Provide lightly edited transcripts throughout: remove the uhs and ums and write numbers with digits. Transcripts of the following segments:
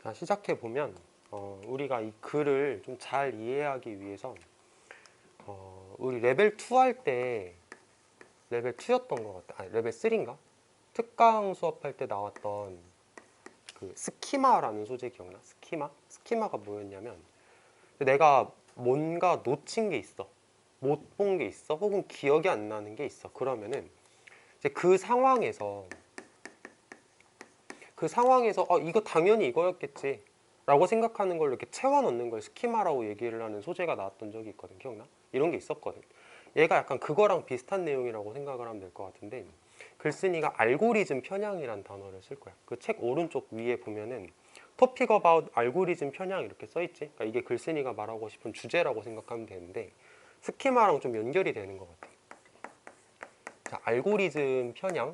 자, 시작해 보면 우리가 이 글을 좀 잘 이해하기 위해서 우리 레벨 2 할 때 레벨 2였던 것 같아. 아니, 레벨 3인가? 특강 수업할 때 나왔던 그 스키마라는 소재 기억나? 스키마? 스키마가 뭐였냐면 내가 뭔가 놓친 게 있어. 못 본 게 있어. 혹은 기억이 안 나는 게 있어. 그러면은 이제 그 상황에서 이거 당연히 이거였겠지 라고 생각하는 걸 이렇게 채워 넣는 걸 스키마라고 얘기를 하는 소재가 나왔던 적이 있거든. 기억나? 이런 게 있었거든. 얘가 약간 그거랑 비슷한 내용이라고 생각을 하면 될 것 같은데, 글쓴이가 알고리즘 편향이란 단어를 쓸 거야. 그 책 오른쪽 위에 보면은 토픽 어바웃 알고리즘 편향 이렇게 써 있지. 그러니까 이게 글쓴이가 말하고 싶은 주제라고 생각하면 되는데 스키마랑 좀 연결이 되는 것 같아. 자, 알고리즘 편향.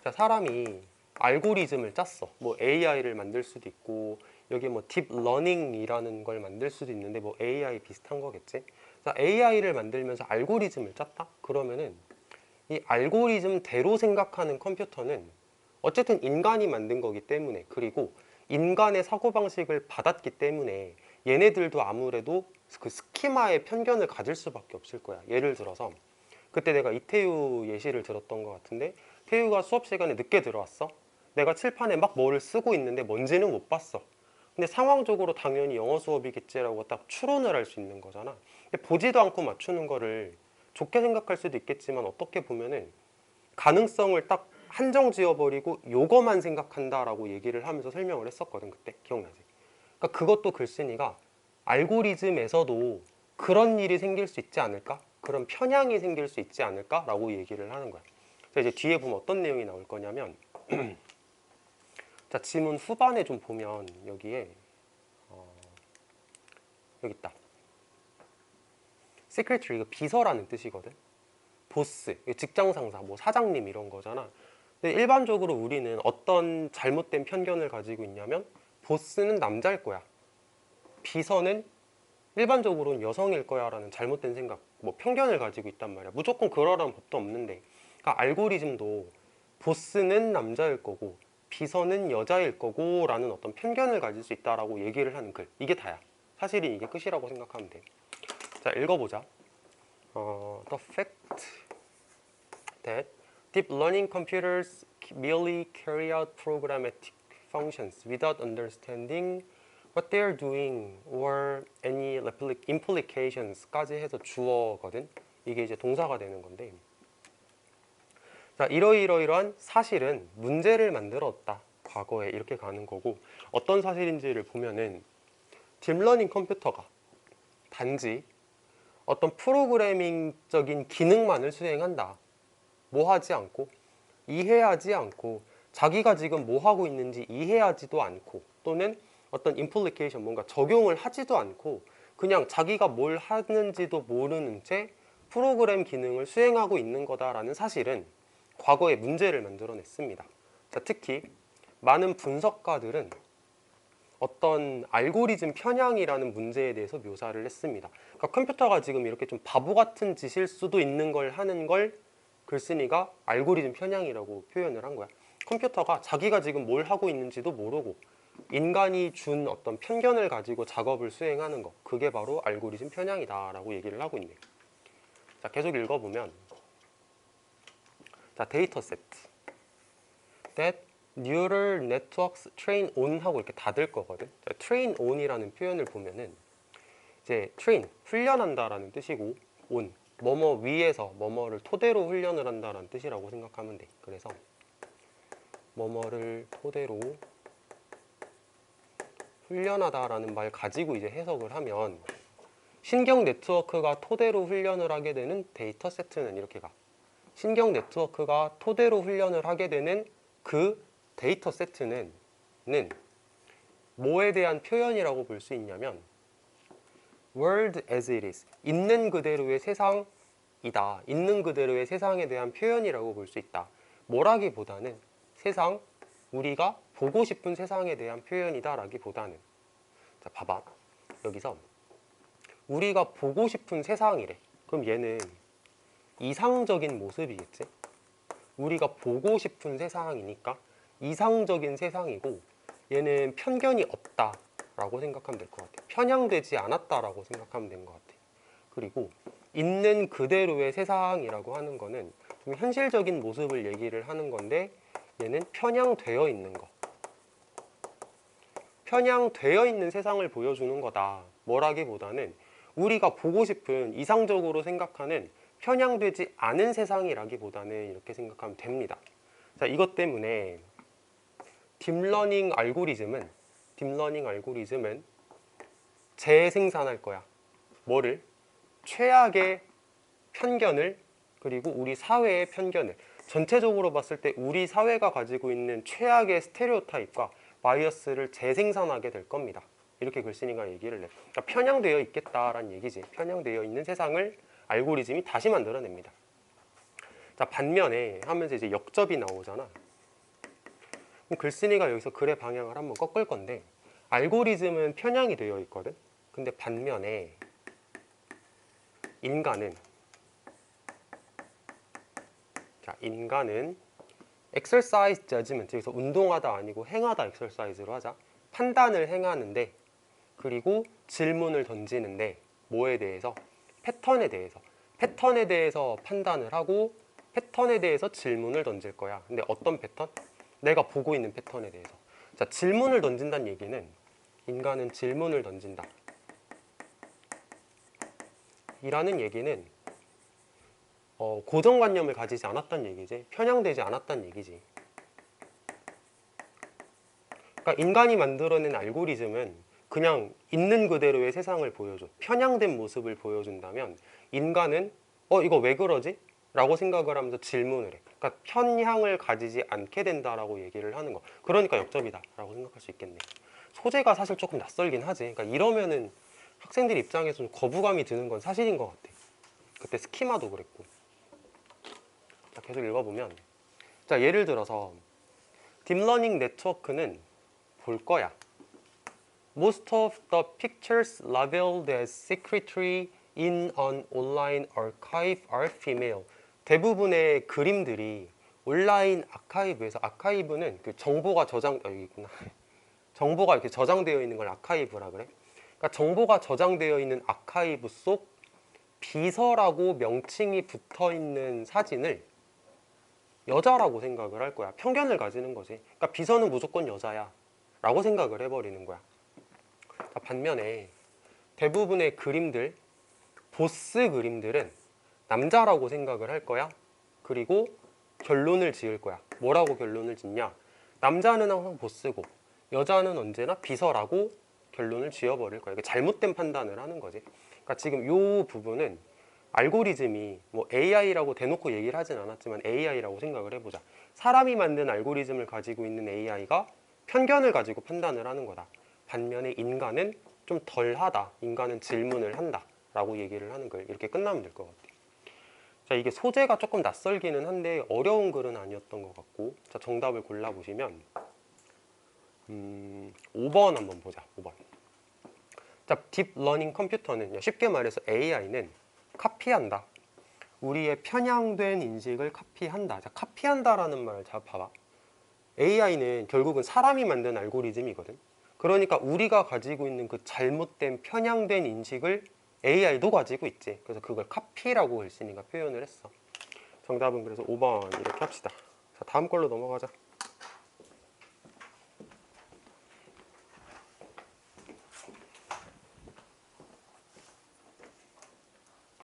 자, 사람이 알고리즘을 짰어. 뭐 AI를 만들 수도 있고 여기 뭐 딥러닝이라는 걸 만들 수도 있는데 뭐 AI 비슷한 거겠지. 자, AI를 만들면서 알고리즘을 짰다? 그러면은 이 알고리즘대로 생각하는 컴퓨터는 어쨌든 인간이 만든 거기 때문에, 그리고 인간의 사고방식을 받았기 때문에 얘네들도 아무래도 그 스키마의 편견을 가질 수밖에 없을 거야. 예를 들어서 그때 내가 이태유 예시를 들었던 것 같은데, 태유가 수업 시간에 늦게 들어왔어. 내가 칠판에 막 뭐를 쓰고 있는데 뭔지는 못 봤어. 근데 상황적으로 당연히 영어 수업이겠지라고 딱 추론을 할 수 있는 거잖아. 근데 보지도 않고 맞추는 거를 좋게 생각할 수도 있겠지만 어떻게 보면은 가능성을 딱 한정 지어버리고 요거만 생각한다라고 얘기를 하면서 설명을 했었거든. 그때 기억나지? 그러니까 그것도 글쓴이가 알고리즘에서도 그런 일이 생길 수 있지 않을까? 그런 편향이 생길 수 있지 않을까라고 얘기를 하는 거야. 그래서 이제 뒤에 보면 어떤 내용이 나올 거냐면 자, 지문 후반에 좀 보면 여기에 여기 있다. 세크레터리, 이거 비서라는 뜻이거든. 보스, 직장 상사, 뭐 사장님 이런 거잖아. 근데 일반적으로 우리는 어떤 잘못된 편견을 가지고 있냐면 보스는 남자일 거야. 비서는 일반적으로는 여성일 거야 라는 잘못된 생각, 뭐 편견을 가지고 있단 말이야. 무조건 그러라는 법도 없는데, 그러니까 알고리즘도 보스는 남자일 거고 비서는 여자일 거고 라는 어떤 편견을 가질 수 있다라고 얘기를 하는 글, 이게 다야. 사실은 이게 끝이라고 생각하면 돼. 자, 읽어보자. The fact that deep learning computers merely carry out programmatic functions without understanding what they're doing or any implications까지 해서 주어거든. 이게 이제 동사가 되는 건데, 자, 이러이러이러한 사실은 문제를 만들었다. 과거에 이렇게 가는 거고, 어떤 사실인지를 보면은 딥러닝 컴퓨터가 단지 어떤 프로그래밍적인 기능만을 수행한다. 뭐 하지 않고, 이해하지 않고, 자기가 지금 뭐 하고 있는지 이해하지도 않고, 또는 어떤 임플리케이션, 뭔가 적용을 하지도 않고 그냥 자기가 뭘 하는지도 모르는 채 프로그램 기능을 수행하고 있는 거다라는 사실은 과거에 문제를 만들어냈습니다. 자, 특히 많은 분석가들은 어떤 알고리즘 편향이라는 문제에 대해서 묘사를 했습니다. 그러니까 컴퓨터가 지금 이렇게 좀 바보 같은 짓일 수도 있는 걸 하는 걸 글쓴이가 알고리즘 편향이라고 표현을 한 거야. 컴퓨터가 자기가 지금 뭘 하고 있는지도 모르고 인간이 준 어떤 편견을 가지고 작업을 수행하는 것, 그게 바로 알고리즘 편향이다라고 얘기를 하고 있네요. 자, 계속 읽어보면, 자, 데이터 세트 that neural networks train on 하고 이렇게 닫을 거거든. 자, train on이라는 표현을 보면은 이제 train, 훈련한다라는 뜻이고, on, 뭐뭐 위에서 뭐뭐를 토대로 훈련을 한다라는 뜻이라고 생각하면 돼. 그래서 뭐뭐를 토대로 훈련하다라는 말 가지고 이제 해석을 하면 신경 네트워크가 토대로 훈련을 하게 되는 데이터 세트는 이렇게 가. 신경 네트워크가 토대로 훈련을 하게 되는 그 데이터 세트는 뭐에 대한 표현이라고 볼 수 있냐면 world as it is, 있는 그대로의 세상이다. 있는 그대로의 세상에 대한 표현이라고 볼 수 있다. 뭐라기보다는 세상, 우리가 보고 싶은 세상에 대한 표현이다 라기보다는, 자, 봐봐. 여기서 우리가 보고 싶은 세상이래. 그럼 얘는 이상적인 모습이겠지? 우리가 보고 싶은 세상이니까 이상적인 세상이고, 얘는 편견이 없다라고 생각하면 될 것 같아요. 편향되지 않았다라고 생각하면 된 것 같아요. 그리고 있는 그대로의 세상이라고 하는 거는 좀 현실적인 모습을 얘기를 하는 건데, 얘는 편향되어 있는 거, 편향되어 있는 세상을 보여주는 거다. 뭐라기보다는 우리가 보고 싶은 이상적으로 생각하는 편향되지 않은 세상이라기보다는 이렇게 생각하면 됩니다. 자, 이것 때문에 딥러닝 알고리즘은 재생산할 거야. 뭐를? 최악의 편견을, 그리고 우리 사회의 편견을, 전체적으로 봤을 때 우리 사회가 가지고 있는 최악의 스테레오타입과 바이어스를 재생산하게 될 겁니다. 이렇게 글쓴이가 얘기를 해. 그러니까 편향되어 있겠다라는 얘기지. 편향되어 있는 세상을 알고리즘이 다시 만들어냅니다. 자, 반면에 하면서 이제 역접이 나오잖아. 그럼 글쓴이가 여기서 글의 방향을 한번 꺾을 건데, 알고리즘은 편향이 되어 있거든. 근데 반면에 인간은 exercise judgment, 여기서 운동하다 아니고 행하다 exercise로 하자. 판단을 행하는데, 그리고 질문을 던지는데, 뭐에 대해서? 패턴에 대해서 판단을 하고 패턴에 대해서 질문을 던질 거야. 근데 어떤 패턴? 내가 보고 있는 패턴에 대해서. 자, 질문을 던진다는 얘기는, 인간은 질문을 던진다 이라는 얘기는 고정관념을 가지지 않았다는 얘기지. 편향되지 않았다는 얘기지. 그러니까 인간이 만들어낸 알고리즘은 그냥 있는 그대로의 세상을 보여줘. 편향된 모습을 보여준다면 인간은 이거 왜 그러지? 라고 생각을 하면서 질문을 해. 그러니까 편향을 가지지 않게 된다라고 얘기를 하는 거. 그러니까 역접이다 라고 생각할 수 있겠네. 소재가 사실 조금 낯설긴 하지. 그러니까 이러면은 학생들 입장에서 좀 거부감이 드는 건 사실인 것 같아. 그때 스키마도 그랬고. 자, 계속 읽어보면, 자, 예를 들어서 딥러닝 네트워크는 볼 거야. Most of the pictures labeled as secretary in an online archive are female. 대부분의 그림들이 온라인 아카이브에서, 아카이브는 그 정보가 여기 있구나. 정보가 이렇게 저장되어 있는 걸 아카이브라 그래. 그러니까 정보가 저장되어 있는 아카이브 속 비서라고 명칭이 붙어 있는 사진을 여자라고 생각을 할 거야. 편견을 가지는 거지. 그러니까 비서는 무조건 여자야 라고 생각을 해버리는 거야. 반면에 대부분의 그림들, 보스 그림들은 남자라고 생각을 할 거야. 그리고 결론을 지을 거야. 뭐라고 결론을 짓냐? 남자는 항상 보스고 여자는 언제나 비서라고 결론을 지어버릴 거야. 이게 잘못된 판단을 하는 거지. 그러니까 지금 이 부분은 알고리즘이 뭐 AI라고 대놓고 얘기를 하진 않았지만 AI라고 생각을 해보자. 사람이 만든 알고리즘을 가지고 있는 AI가 편견을 가지고 판단을 하는 거다. 반면에 인간은 좀 덜하다. 인간은 질문을 한다. 라고 얘기를 하는 거예요. 이렇게 끝나면 될 것 같아요. 자, 이게 소재가 조금 낯설기는 한데 어려운 글은 아니었던 것 같고, 자, 정답을 골라보시면 5번 한번 보자. 5번. 자, 딥러닝 컴퓨터는, 쉽게 말해서 AI는 카피한다. 우리의 편향된 인식을 카피한다. 자, 카피한다라는 말을 잘 봐봐. AI는 결국은 사람이 만든 알고리즘이거든. 그러니까 우리가 가지고 있는 그 잘못된 편향된 인식을 AI도 가지고 있지. 그래서 그걸 카피라고 글쓴이가 표현을 했어. 정답은 그래서 5번 이렇게 합시다. 자, 다음 걸로 넘어가자.